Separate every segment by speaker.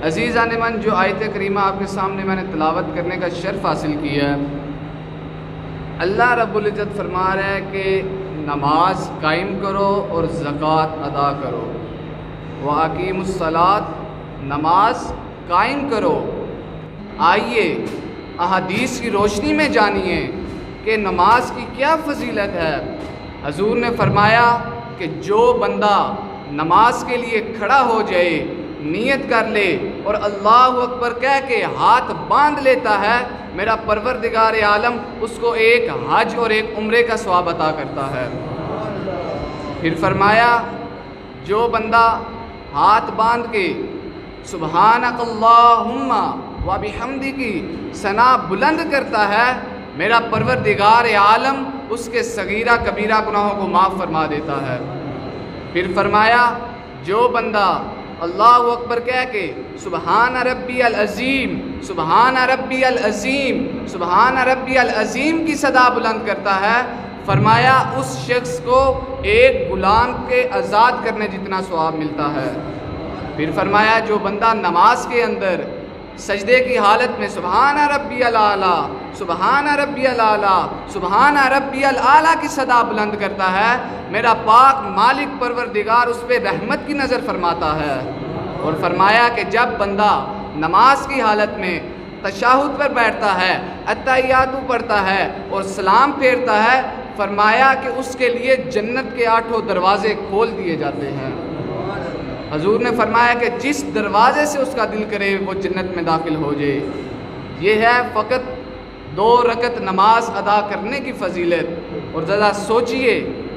Speaker 1: عزیزان من، جو آیت کریمہ آپ کے سامنے میں نے تلاوت کرنے کا شرف حاصل کیا ہے، اللہ رب العزت فرما رہا ہے کہ نماز قائم کرو اور زکوٰۃ ادا کرو۔ وَأَقِیمُوا الصَّلَاۃَ، نماز قائم کرو۔ آئیے احادیث کی روشنی میں جانیے کہ نماز کی کیا فضیلت ہے۔ حضور نے فرمایا کہ جو بندہ نماز کے لیے کھڑا ہو جائے، نیت کر لے اور اللہ اکبر کہہ کے ہاتھ باندھ لیتا ہے، میرا پروردگار عالم اس کو ایک حج اور ایک عمرے کا ثواب عطا کرتا ہے۔ پھر فرمایا جو بندہ ہاتھ باندھ کے سبحانک اللہم و بحمدک ثنا بلند کرتا ہے، میرا پروردگار عالم اس کے صغیرہ کبیرہ گناہوں کو معاف فرما دیتا ہے۔ پھر فرمایا جو بندہ اللہ اکبر کہہ کے سبحان ربی العظیم، سبحان ربی العظیم، سبحان ربی العظیم کی صدا بلند کرتا ہے، فرمایا اس شخص کو ایک غلام کے آزاد کرنے جتنا ثواب ملتا ہے۔ پھر فرمایا جو بندہ نماز کے اندر سجدے کی حالت میں سبحان ربی الاعلیٰ، سبحان ربی الاعلیٰ، سبحان ربی الاعلیٰ کی صدا بلند کرتا ہے، میرا پاک مالک پروردگار اس پہ رحمت کی نظر فرماتا ہے۔ اور فرمایا کہ جب بندہ نماز کی حالت میں تشہد پر بیٹھتا ہے، اتحیات پڑھتا ہے اور سلام پھیرتا ہے، فرمایا کہ اس کے لیے جنت کے 8 دروازے کھول دیے جاتے ہیں۔ حضور نے فرمایا کہ جس دروازے سے اس کا دل کرے وہ جنت میں داخل ہو جائے۔ یہ ہے فقط 2 رکعت نماز ادا کرنے کی فضیلت۔ اور ذرا سوچئے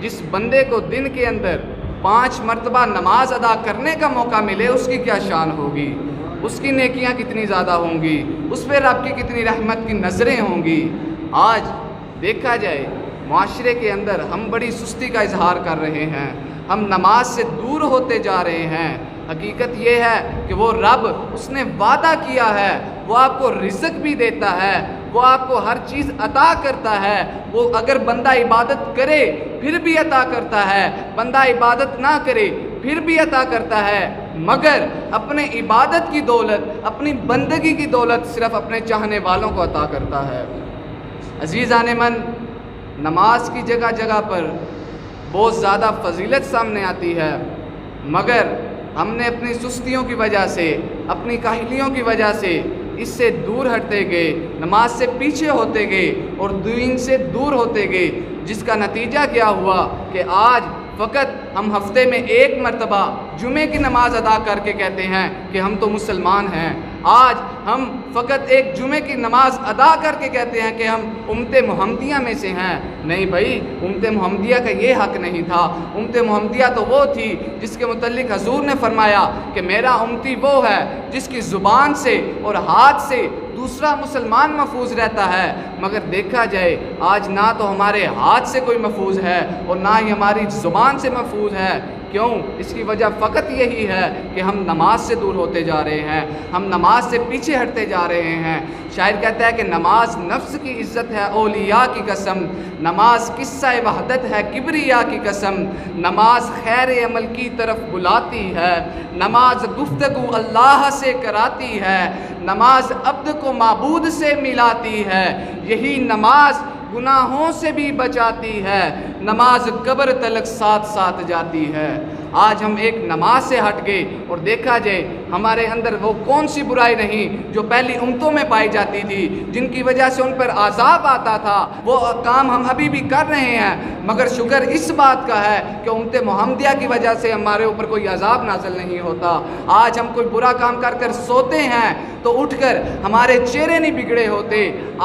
Speaker 1: جس بندے کو دن کے اندر 5 مرتبہ نماز ادا کرنے کا موقع ملے، اس کی کیا شان ہوگی، اس کی نیکیاں کتنی زیادہ ہوں گی، اس پہ رب کی کتنی رحمت کی نظریں ہوں گی۔ آج دیکھا جائے معاشرے کے اندر ہم بڑی سستی کا اظہار کر رہے ہیں، ہم نماز سے دور ہوتے جا رہے ہیں۔ حقیقت یہ ہے کہ وہ رب اس نے وعدہ کیا ہے، وہ آپ کو رزق بھی دیتا ہے، وہ آپ کو ہر چیز عطا کرتا ہے۔ وہ اگر بندہ عبادت کرے پھر بھی عطا کرتا ہے، بندہ عبادت نہ کرے پھر بھی عطا کرتا ہے، مگر اپنے عبادت کی دولت، اپنی بندگی کی دولت صرف اپنے چاہنے والوں کو عطا کرتا ہے۔ عزیزان من، نماز کی جگہ جگہ پر بہت زیادہ فضیلت سامنے آتی ہے، مگر ہم نے اپنی سستیوں کی وجہ سے، اپنی کاہلیوں کی وجہ سے اس سے دور ہٹتے گئے، نماز سے پیچھے ہوتے گئے اور دین سے دور ہوتے گئے، جس کا نتیجہ کیا ہوا کہ آج فقط ہم ہفتے میں 1 مرتبہ جمعے کی نماز ادا کر کے کہتے ہیں کہ ہم تو مسلمان ہیں۔ آج ہم فقط ایک جمعے کی نماز ادا کر کے کہتے ہیں کہ ہم امت محمدیہ میں سے ہیں۔ نہیں بھائی، امت محمدیہ کا یہ حق نہیں تھا۔ امت محمدیہ تو وہ تھی جس کے متعلق حضور نے فرمایا کہ میرا امتی وہ ہے جس کی زبان سے اور ہاتھ سے دوسرا مسلمان محفوظ رہتا ہے، مگر دیکھا جائے آج نہ تو ہمارے ہاتھ سے کوئی محفوظ ہے اور نہ ہی ہماری زبان سے محفوظ ہے۔ کیوں؟ اس کی وجہ فقط یہی ہے کہ ہم نماز سے دور ہوتے جا رہے ہیں، ہم نماز سے پیچھے ہٹتے جا رہے ہیں۔ شاعر کہتا ہے کہ نماز نفس کی عزت ہے اولیاء کی قسم، نماز قصہ وحدت ہے کبریا کی قسم، نماز خیر عمل کی طرف بلاتی ہے، نماز گفتگو اللہ سے کراتی ہے، نماز عبد کو معبود سے ملاتی ہے، یہی نماز گناہوں سے بھی بچاتی ہے، نماز قبر تلک ساتھ ساتھ جاتی ہے۔ آج ہم ایک نماز سے ہٹ گئے اور دیکھا جائے ہمارے اندر وہ کون سی برائی نہیں جو پہلی امتوں میں پائی جاتی تھی، جن کی وجہ سے ان پر عذاب آتا تھا، وہ کام ہم ابھی بھی کر رہے ہیں، مگر شکر اس بات کا ہے کہ امت محمدیہ کی وجہ سے ہمارے اوپر کوئی عذاب نازل نہیں ہوتا۔ آج ہم کوئی برا کام کر کر سوتے ہیں تو اٹھ کر ہمارے چہرے نہیں بگڑے ہوتے۔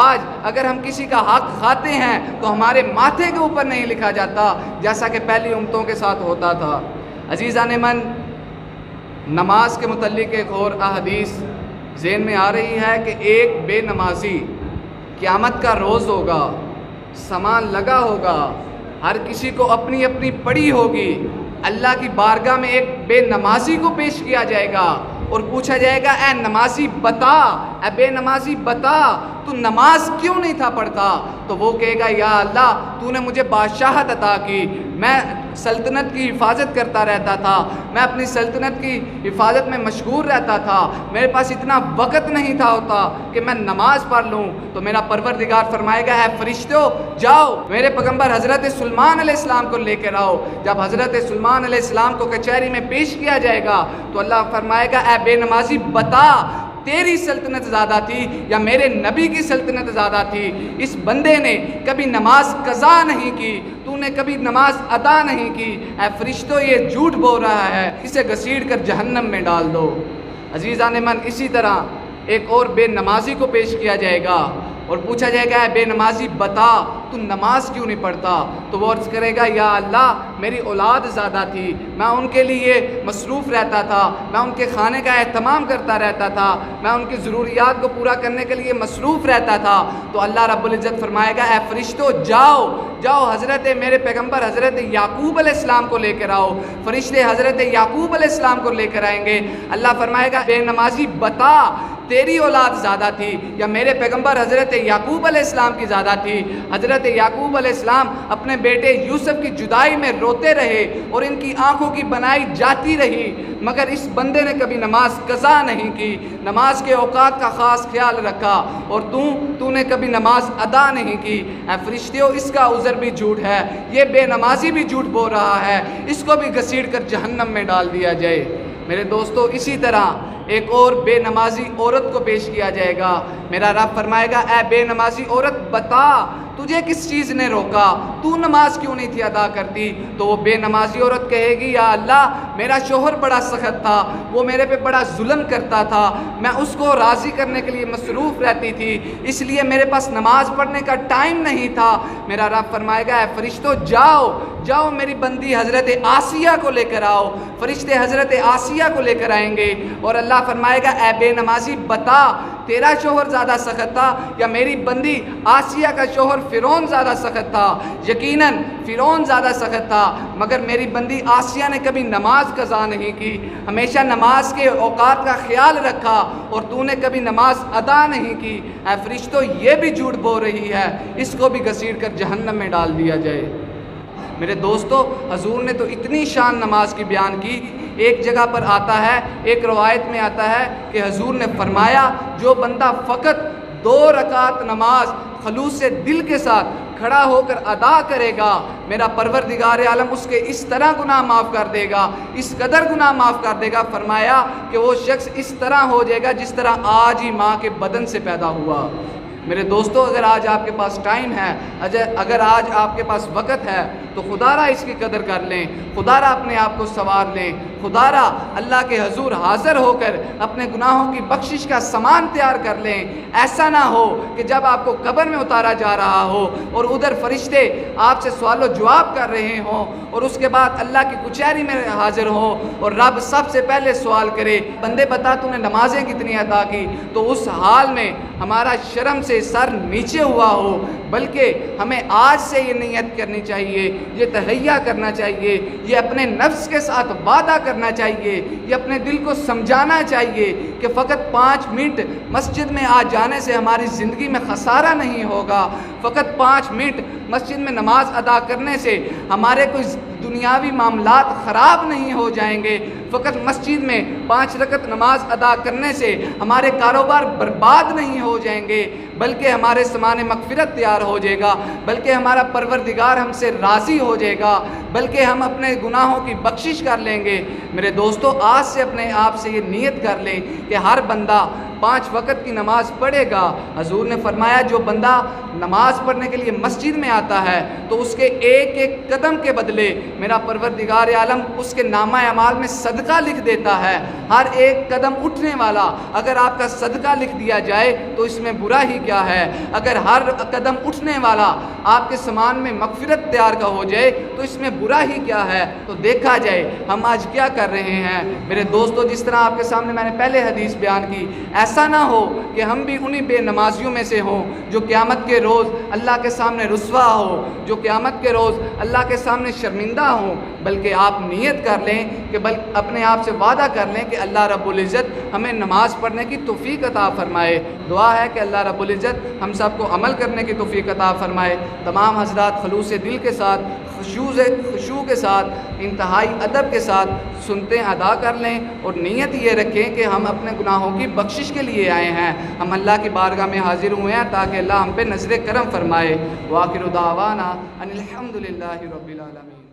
Speaker 1: آج اگر ہم کسی کا حق کھاتے ہیں تو ہمارے ماتھے کے اوپر نہیں لکھا جاتا جیسا کہ پہلی امتوں کے ساتھ ہوتا تھا۔ عزیزان من، نماز کے متعلق ایک اور احادیث ذہن میں آ رہی ہے کہ ایک بے نمازی قیامت کا روز ہوگا، سامان لگا ہوگا، ہر کسی کو اپنی اپنی پڑی ہوگی، اللہ کی بارگاہ میں ایک بے نمازی کو پیش کیا جائے گا اور پوچھا جائے گا اے نمازی بتا، اے بے نمازی بتا تو نماز کیوں نہیں تھا پڑھتا؟ تو وہ کہے گا یا اللہ تو نے مجھے بادشاہت عطا کی، میں सल्तनत की हिफाजत करता रहता था, मैं अपनी सल्तनत की हिफाजत में मशगूल रहता था, मेरे पास इतना वक़्त नहीं था होता कि मैं नमाज़ पढ़ लूँ, तो मेरा परवरदिगार फरमाएगा है फरिश्तों जाओ मेरे पैगम्बर हज़रत सुलेमान अलैहिस्सलाम को लेकर आओ। जब हज़रत सुलेमान अलैहिस्सलाम को कचहरी में पेश किया जाएगा तो अल्लाह फरमाएगा ऐ बेनमाजी बता तेरी सल्तनत ज़्यादा थी या मेरे नबी की सल्तनत ज़्यादा थी। इस बंदे ने कभी नमाज कज़ा नहीं की, तूने कभी नमाज अदा नहीं की, ऐ फरिश्तों ये झूठ बोल रहा है, इसे घसीट कर जहन्नम में डाल दो। अजीज़ान मन, इसी तरह एक और बेनमाजी को पेश किया जाएगा और पूछा जाएगा है बेनमाजी बता तू नमाज क्यों नहीं पढ़ता, तो वो अर्ज़ करेगा या अल्लाह मेरी औलाद ज़्यादा थी, मैं उनके लिए मसरूफ़ रहता था, मैं उनके खाने का एहतमाम करता रहता था, मैं उनकी ज़रूरियात को पूरा करने के लिए मसरूफ़ रहता था। तो अल्लाह रब्बुल इज़्ज़त फरमाएगा ऐ फरिश्तों जाओ जाओ हज़रत मेरे पैगम्बर हज़रत याकूब अलैहिस्सलाम को लेकर आओ। फरिश्ते हज़रत याकूब अलैहिस्सलाम को लेकर आएंगे। अल्लाह फरमाएगा बेनमाजी बता तेरी औलाद ज़्यादा थी या मेरे पैगम्बर हज़रत याकूब अलैहिस्सलाम की ज़्यादा थी। हज़रत याकूब अलैहिस्सलाम अपने बेटे यूसुफ की जुदाई में रोते रहे और इनकी आंखों की बनाई जाती रही, मगर इस बंदे ने कभी नमाज कज़ा नहीं की, नमाज के औकात का ख़ास ख्याल रखा, और तूने कभी नमाज अदा नहीं की। ऐ फरिश्तियों इसका उज़र भी झूठ है, ये बेनमाजी भी झूठ बोल रहा है, इसको भी घसीट कर जहन्नम में डाल दिया जाए। मेरे दोस्तों, इसी तरह एक और बेनमाजी औरत को पेश किया जाएगा। मेरा रब फरमाएगा ऐ बेनमाजी औरत बता तुझे किस चीज़ ने रोका, तू नमाज क्यों नहीं थी अदा करती। तो वो बेनमाजी औरत कहेगी या अल्लाह मेरा शोहर बड़ा सख्त था, वो मेरे पे बड़ा जुल्म करता था, मैं उसको राज़ी करने के लिए मसरूफ़ रहती थी, इसलिए मेरे पास नमाज पढ़ने का टाइम नहीं था। मेरा रब फरमाएगा ऐ फरिश्तों जाओ जाओ मेरी बंदी हज़रत आसिया को लेकर आओ। फरिश्ते हज़रत आसिया को लेकर आएंगे और अल्लाह फरमाएगा ऐ बेनमाजी बता तेरा शोहर ज़्यादा सख्त था या मेरी बंदी आसिया का शोहर फ़िरौन ज़्यादा सख्त था। यकीनन फ़िरौन ज़्यादा सख्त था, मगर मेरी बंदी आसिया ने कभी नमाज कज़ा नहीं की, हमेशा नमाज के औकात का ख्याल रखा, और तूने कभी नमाज अदा नहीं की। ऐ फरिश्तों ये भी झूठ बोल रही है, इसको भी घसीट कर जहन्नम में डाल दिया जाए। मेरे दोस्तों, हजूर ने तो इतनी शान नमाज की बयान की। एक जगह पर आता है, एक रवायत में आता है कि हजूर ने फरमाया जो बंदा फ़कत 2 रकात नमाज खलूस से दिल के साथ खड़ा होकर अदा करेगा, मेरा परवरदिगार आलम उसके इस तरह गुनाह माफ़ कर देगा, इस कदर गुनाह माफ़ कर देगा, फरमाया कि वो शख्स इस तरह हो जाएगा जिस तरह आज ही माँ के बदन से पैदा हुआ। मेरे दोस्तों, अगर आज आपके पास टाइम है, अगर आज आपके पास वक़्त है, तो खुदारा इसकी कदर कर लें, खुदारा अपने आप को संवार लें, खुदारा अल्लाह के हजूर हाज़िर होकर अपने गुनाहों की बख्शिश का सामान तैयार कर लें। ऐसा ना हो कि जब आपको कब्र में उतारा जा रहा हो और उधर फरिश्ते आपसे सवाल जवाब कर रहे हों और उसके बाद अल्लाह की कचहरी में हाज़िर हो और रब सबसे पहले सवाल करे बंदे बता तूने नमाजें कितनी अदा की, तो उस हाल में हमारा शर्म से सर नीचे हुआ हो, बल्कि हमें आज से ये नियत करनी चाहिए, ये तहैया करना चाहिए, ये अपने नफ्स के साथ वादा करना चाहिए, ये अपने दिल को समझाना चाहिए कि फ़कत 5 मिनट मस्जिद में आ जाने से हमारी ज़िंदगी में खसारा नहीं होगा, फ़कत 5 मिनट मस्जिद में नमाज अदा करने से हमारे कोई दुनियावी मामलात ख़राब नहीं हो जाएंगे, फ़कत मस्जिद में 5 रकत नमाज अदा करने से हमारे कारोबार बर्बाद नहीं हो जाएंगे, बल्कि हमारे समाने मग़फ़िरत तैयार हो जाएगा, बल्कि हमारा परवरदिगार हमसे राज़ी हो जाएगा, बल्कि हम अपने गुनाहों की बख्शिश कर लेंगे। मेरे दोस्तों, आज से अपने आप से ये नियत कर लें कि हर बंदा 5 वक़्त की नमाज़ पढ़ेगा। हजूर ने फरमाया जो बंदा नमाज़ पढ़ने के लिए मस्जिद में आता है तो उसके एक एक कदम के बदले मेरा परवरदिगार आलम उसके नामा अमाल में सदका लिख देता है। हर एक कदम उठने वाला अगर आपका सदका लिख दिया जाए तो इसमें बुरा ही क्या है। अगर हर कदम उठने वाला आपके सामान में मग़फ़िरत तैयार का हो जाए तो इसमें बुरा ही क्या है। तो देखा जाए हम आज क्या कर रहे हैं। मेरे दोस्तों, जिस तरह आपके सामने मैंने पहले हदीस बयान की, ऐसा ना हो कि हम भी उन्हीं बेनमाजियों में से हों जो क़यामत के रोज़ अल्लाह के सामने रुस्वा हो, जो क़यामत के रोज़ अल्लाह के सामने शर्मिंदा हों, बल्कि आप नियत कर लें कि अपने आप से वादा कर लें कि अल्लाह रब्बुल इज़्ज़त हमें नमाज़ पढ़ने की तौफ़ीक़ अता फ़रमाए। दुआ है कि अल्लाह रब्बुल इज़्ज़त हम सबको अमल करने की तौफ़ीक़ अता फ़रमाए। तमाम हज़रात खलूस दिल के साथ خشوع کے ساتھ، انتہائی ادب کے ساتھ سنتے ادا کر لیں، اور نیت یہ رکھیں کہ ہم اپنے گناہوں کی بخشش کے لیے آئے ہیں، ہم اللہ کی بارگاہ میں حاضر ہوئے ہیں تاکہ اللہ ہم پہ نظر کرم فرمائے۔ وآخر دعوانا ان الحمد للہ رب العالمین۔